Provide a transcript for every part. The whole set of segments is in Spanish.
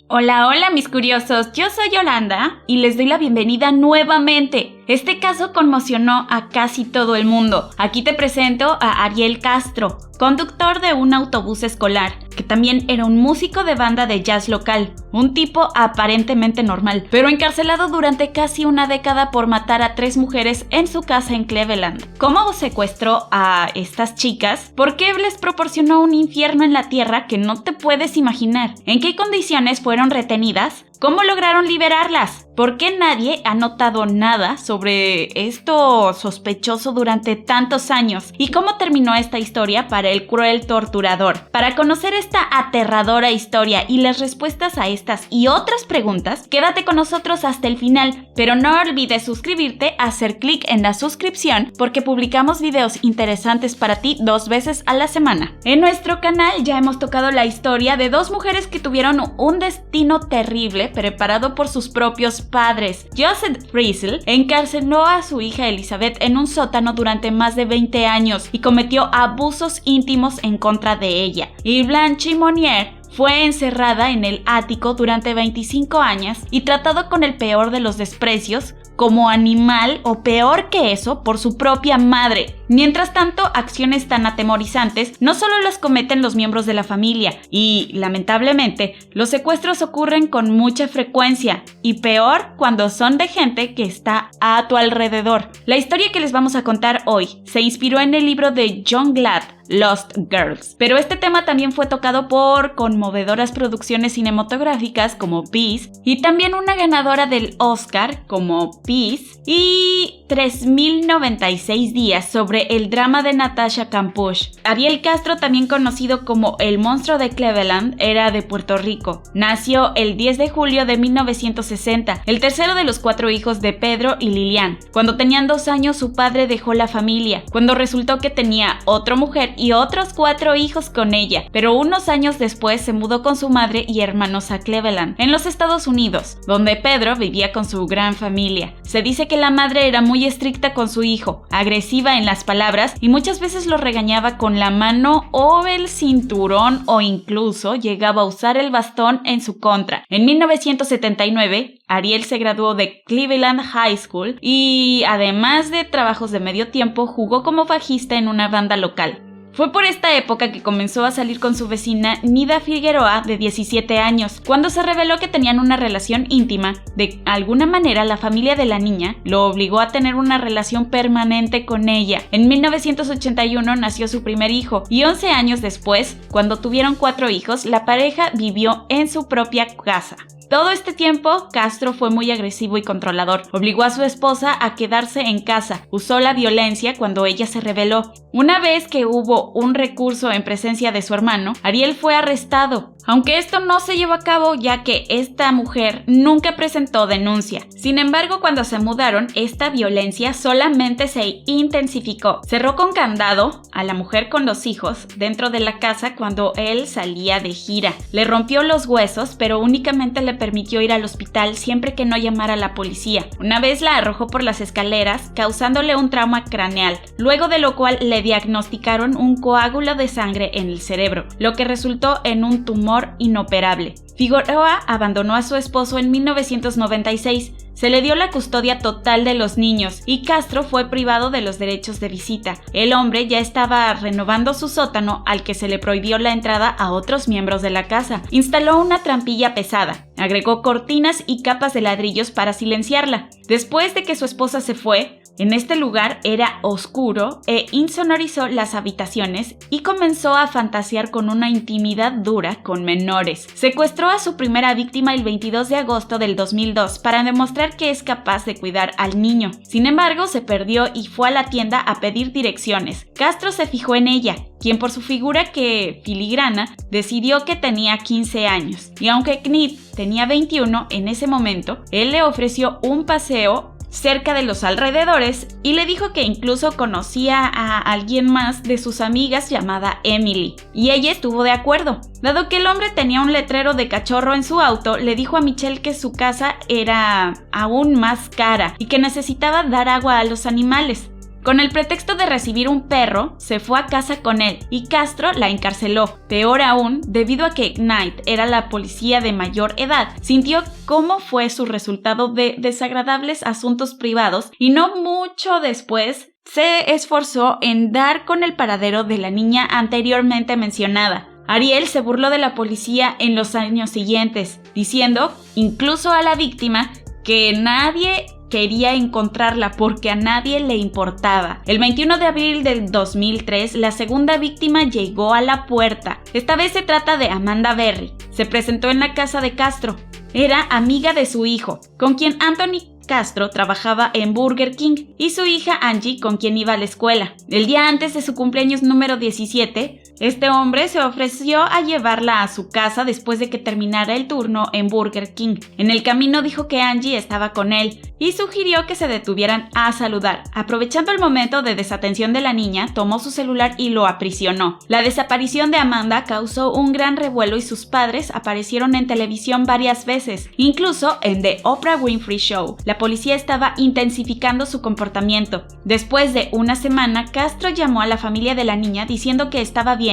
Hola, hola mis curiosos, yo soy Yolanda y les doy la bienvenida nuevamente. Este caso conmocionó a casi todo el mundo. Aquí te presento a Ariel Castro, conductor de un autobús escolar, que también era un músico de banda de jazz local, un tipo aparentemente normal, pero encarcelado durante casi una década por matar a 3 mujeres en su casa en Cleveland. ¿Cómo secuestró a estas chicas? ¿Por qué les proporcionó un infierno en la tierra que no te puedes imaginar? ¿En qué condiciones fueron retenidas? ¿Cómo lograron liberarlas? ¿Por qué nadie ha notado nada sobre esto sospechoso durante tantos años? ¿Y cómo terminó esta historia para el cruel torturador? Para conocer esta aterradora historia y las respuestas a estas y otras preguntas, quédate con nosotros hasta el final, pero no olvides suscribirte, hacer clic en la suscripción, porque publicamos videos interesantes para ti 2 veces a la semana. En nuestro canal ya hemos tocado la historia de 2 mujeres que tuvieron un destino terrible preparado por sus propios padres. Joseph Frizzell encarceló a su hija Elizabeth en un sótano durante más de 20 años y cometió abusos íntimos en contra de ella. Y Blanche Monnier fue encerrada en el ático durante 25 años y tratado con el peor de los desprecios, como animal o peor que eso, por su propia madre. Mientras tanto, acciones tan atemorizantes no solo las cometen los miembros de la familia y, lamentablemente, los secuestros ocurren con mucha frecuencia y peor cuando son de gente que está a tu alrededor. La historia que les vamos a contar hoy se inspiró en el libro de John Glatt, Lost Girls, pero este tema también fue tocado por conmovedoras producciones cinematográficas como Peace y también una ganadora del Oscar como Peace y 3096 días sobre el drama de Natasha Campuch. Ariel Castro, también conocido como el monstruo de Cleveland, era de Puerto Rico. Nació el 10 de julio de 1960, el tercero de los 4 hijos de Pedro y Lilian. Cuando tenían 2 años, su padre dejó la familia, cuando resultó que tenía otra mujer y otros 4 hijos con ella, pero unos años después se mudó con su madre y hermanos a Cleveland, en los Estados Unidos, donde Pedro vivía con su gran familia. Se dice que la madre era muy estricta con su hijo, agresiva en las palabras y muchas veces lo regañaba con la mano o el cinturón, o incluso llegaba a usar el bastón en su contra. En 1979, Ariel se graduó de Cleveland High School y, además de trabajos de medio tiempo, jugó como bajista en una banda local. Fue por esta época que comenzó a salir con su vecina Nida Figueroa, de 17 años. Cuando se reveló que tenían una relación íntima, de alguna manera la familia de la niña lo obligó a tener una relación permanente con ella. En 1981 nació su primer hijo y 11 años después, cuando tuvieron 4 hijos, la pareja vivió en su propia casa. Todo este tiempo, Castro fue muy agresivo y controlador. Obligó a su esposa a quedarse en casa. Usó la violencia cuando ella se rebeló. Una vez que hubo un recurso en presencia de su hermano, Ariel fue arrestado. Aunque esto no se llevó a cabo, ya que esta mujer nunca presentó denuncia. Sin embargo, cuando se mudaron, esta violencia solamente se intensificó. Cerró con candado a la mujer con los hijos dentro de la casa cuando él salía de gira. Le rompió los huesos, pero únicamente le permitió ir al hospital siempre que no llamara a la policía. Una vez la arrojó por las escaleras, causándole un trauma craneal, luego de lo cual le diagnosticaron un coágulo de sangre en el cerebro, lo que resultó en un tumor inoperable. Figueroa abandonó a su esposo en 1996. Se le dio la custodia total de los niños y Castro fue privado de los derechos de visita. El hombre ya estaba renovando su sótano, al que se le prohibió la entrada a otros miembros de la casa. Instaló una trampilla pesada, agregó cortinas y capas de ladrillos para silenciarla. Después de que su esposa se fue, en este lugar era oscuro e insonorizó las habitaciones y comenzó a fantasear con una intimidad dura con menores. Secuestró a su primera víctima el 22 de agosto del 2002 para demostrar que es capaz de cuidar al niño. Sin embargo, se perdió y fue a la tienda a pedir direcciones. Castro se fijó en ella, quien por su figura que filigrana decidió que tenía 15 años. Y aunque Knit tenía 21 en ese momento, él le ofreció un paseo cerca de los alrededores y le dijo que incluso conocía a alguien más de sus amigas llamada Emily, y ella estuvo de acuerdo. Dado que el hombre tenía un letrero de cachorro en su auto, le dijo a Michelle que su casa era aún más cara y que necesitaba dar agua a los animales. Con el pretexto de recibir un perro, se fue a casa con él y Castro la encarceló. Peor aún, debido a que Knight era la policía de mayor edad, sintió cómo fue su resultado de desagradables asuntos privados y no mucho después se esforzó en dar con el paradero de la niña anteriormente mencionada. Ariel se burló de la policía en los años siguientes, diciendo, incluso a la víctima, que nadie quería encontrarla porque a nadie le importaba. El 21 de abril del 2003, la segunda víctima llegó a la puerta. Esta vez se trata de Amanda Berry. Se presentó en la casa de Castro. Era amiga de su hijo, con quien Anthony Castro trabajaba en Burger King, y su hija Angie, con quien iba a la escuela. El día antes de su cumpleaños número 17, este hombre se ofreció a llevarla a su casa después de que terminara el turno en Burger King. En el camino dijo que Angie estaba con él y sugirió que se detuvieran a saludar. Aprovechando el momento de desatención de la niña, tomó su celular y lo aprisionó. La desaparición de Amanda causó un gran revuelo y sus padres aparecieron en televisión varias veces, incluso en The Oprah Winfrey Show. La policía estaba intensificando su comportamiento. Después de una semana, Castro llamó a la familia de la niña diciendo que estaba bien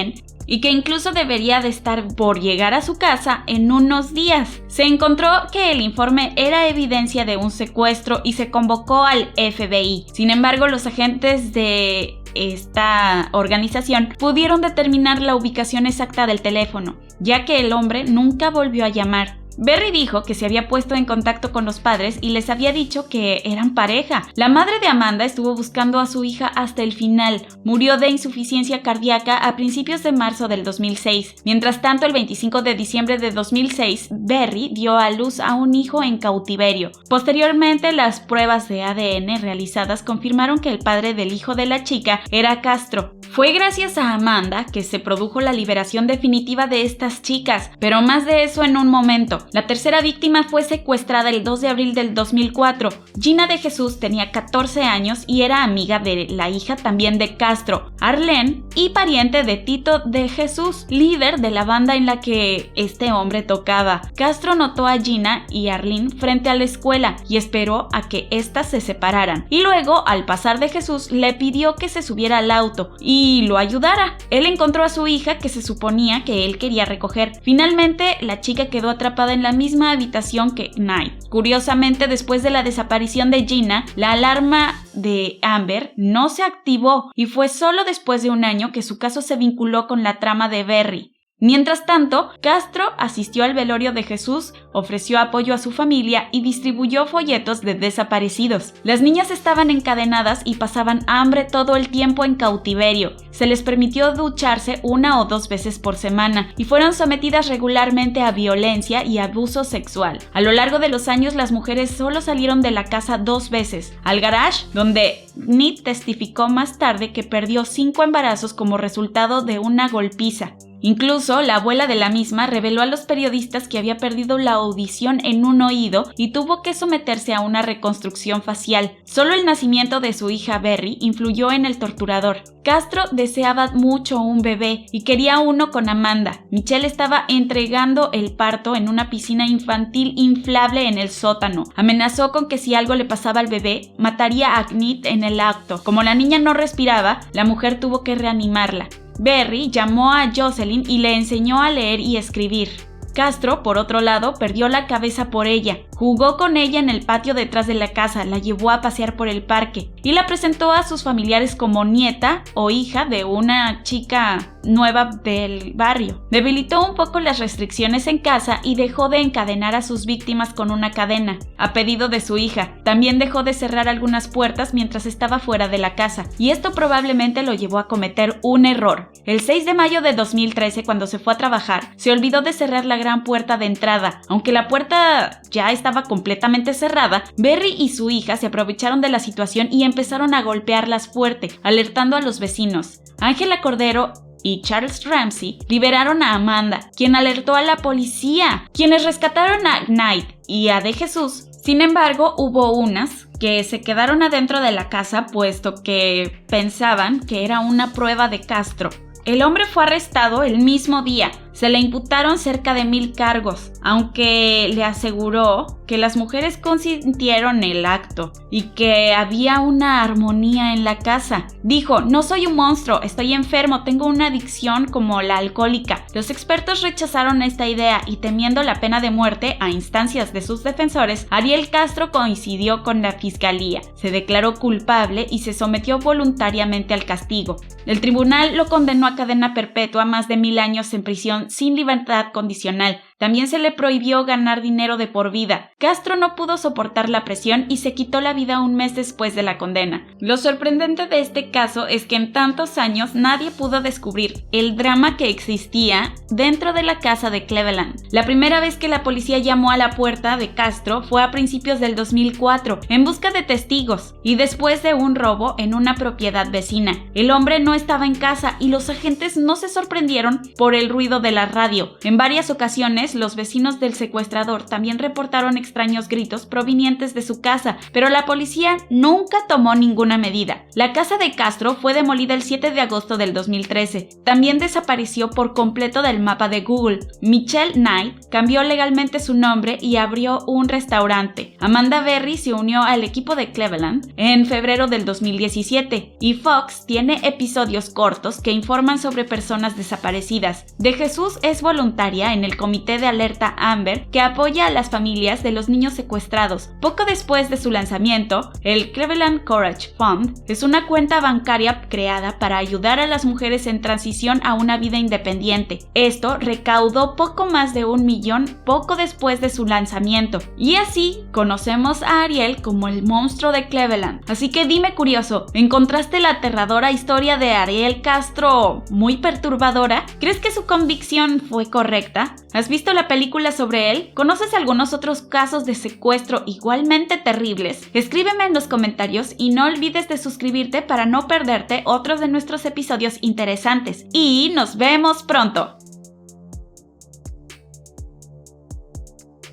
y que incluso debería de estar por llegar a su casa en unos días. Se encontró que el informe era evidencia de un secuestro y se convocó al FBI. Sin embargo, los agentes de esta organización pudieron determinar la ubicación exacta del teléfono, ya que el hombre nunca volvió a llamar. Berry dijo que se había puesto en contacto con los padres y les había dicho que eran pareja. La madre de Amanda estuvo buscando a su hija hasta el final. Murió de insuficiencia cardíaca a principios de marzo del 2006. Mientras tanto, el 25 de diciembre de 2006, Berry dio a luz a un hijo en cautiverio. Posteriormente, las pruebas de ADN realizadas confirmaron que el padre del hijo de la chica era Castro. Fue gracias a Amanda que se produjo la liberación definitiva de estas chicas, pero más de eso en un momento. La tercera víctima fue secuestrada el 2 de abril del 2004. Gina de Jesús tenía 14 años y era amiga de la hija también de Castro, Arlene, y pariente de Tito de Jesús, líder de la banda en la que este hombre tocaba. Castro notó a Gina y Arlene frente a la escuela y esperó a que éstas se separaran. Y luego, al pasar de Jesús, le pidió que se subiera al auto y lo ayudara. Él encontró a su hija que se suponía que él quería recoger. Finalmente, la chica quedó atrapada en la misma habitación que Knight. Curiosamente, después de la desaparición de Gina, la alarma de Amber no se activó y fue solo después de un año que su caso se vinculó con la trama de Berry. Mientras tanto, Castro asistió al velorio de Jesús, ofreció apoyo a su familia y distribuyó folletos de desaparecidos. Las niñas estaban encadenadas y pasaban hambre todo el tiempo en cautiverio. Se les permitió ducharse 1 o 2 veces por semana y fueron sometidas regularmente a violencia y abuso sexual. A lo largo de los años, las mujeres solo salieron de la casa 2 veces: al garage, donde Knight testificó más tarde que perdió 5 embarazos como resultado de una golpiza. Incluso la abuela de la misma reveló a los periodistas que había perdido la audición en un oído y tuvo que someterse a una reconstrucción facial. Solo el nacimiento de su hija Berry influyó en el torturador. Castro deseaba mucho un bebé y quería uno con Amanda. Michelle estaba entregando el parto en una piscina infantil inflable en el sótano. Amenazó con que si algo le pasaba al bebé, mataría a Knight en el acto. Como la niña no respiraba, la mujer tuvo que reanimarla. Berry llamó a Jocelyn y le enseñó a leer y escribir. Castro, por otro lado, perdió la cabeza por ella. Jugó con ella en el patio detrás de la casa, la llevó a pasear por el parque y la presentó a sus familiares como nieta o hija de una chica nueva del barrio. Debilitó un poco las restricciones en casa y dejó de encadenar a sus víctimas con una cadena, a pedido de su hija. También dejó de cerrar algunas puertas mientras estaba fuera de la casa, y esto probablemente lo llevó a cometer un error. El 6 de mayo de 2013, cuando se fue a trabajar, se olvidó de cerrar la gran puerta de entrada. Aunque la puerta ya estaba completamente cerrada, Berry y su hija se aprovecharon de la situación y empezaron a golpearlas fuerte, alertando a los vecinos. Ángela Cordero y Charles Ramsey liberaron a Amanda, quien alertó a la policía, quienes rescataron a Knight y a De Jesús. Sin embargo, hubo unas que se quedaron adentro de la casa puesto que pensaban que era una prueba de Castro. El hombre fue arrestado el mismo día. Se le imputaron cerca de 1000 cargos, aunque le aseguró que las mujeres consintieron el acto y que había una armonía en la casa. Dijo: no soy un monstruo, estoy enfermo, tengo una adicción como la alcohólica. Los expertos rechazaron esta idea y, temiendo la pena de muerte a instancias de sus defensores, Ariel Castro coincidió con la fiscalía. Se declaró culpable y se sometió voluntariamente al castigo. El tribunal lo condenó a cadena perpetua, más de 1000 años en prisión sin libertad condicional. También se le prohibió ganar dinero de por vida. Castro no pudo soportar la presión y se quitó la vida un mes después de la condena. Lo sorprendente de este caso es que en tantos años nadie pudo descubrir el drama que existía dentro de la casa de Cleveland. La primera vez que la policía llamó a la puerta de Castro fue a principios del 2004 en busca de testigos y después de un robo en una propiedad vecina. El hombre no estaba en casa y los agentes no se sorprendieron por el ruido de la radio. En varias ocasiones, los vecinos del secuestrador también reportaron extraños gritos provenientes de su casa, pero la policía nunca tomó ninguna medida. La casa de Castro fue demolida el 7 de agosto del 2013. También desapareció por completo del mapa de Google. Michelle Knight cambió legalmente su nombre y abrió un restaurante. Amanda Berry se unió al equipo de Cleveland en febrero del 2017 y Fox tiene episodios cortos que informan sobre personas desaparecidas. De Jesús es voluntaria en el Comité de Alerta Amber, que apoya a las familias de los niños secuestrados. Poco después de su lanzamiento, el Cleveland Courage Fund es una cuenta bancaria creada para ayudar a las mujeres en transición a una vida independiente. Esto recaudó poco más de $1 millón poco después de su lanzamiento. Y así conocemos a Ariel como el monstruo de Cleveland. Así que dime, curioso, ¿encontraste la aterradora historia de Ariel Castro muy perturbadora? ¿Crees que su convicción fue correcta? ¿Has visto la película sobre él? ¿Conoces algunos otros casos de secuestro igualmente terribles? Escríbeme en los comentarios y no olvides de suscribirte para no perderte otros de nuestros episodios interesantes. Y nos vemos pronto.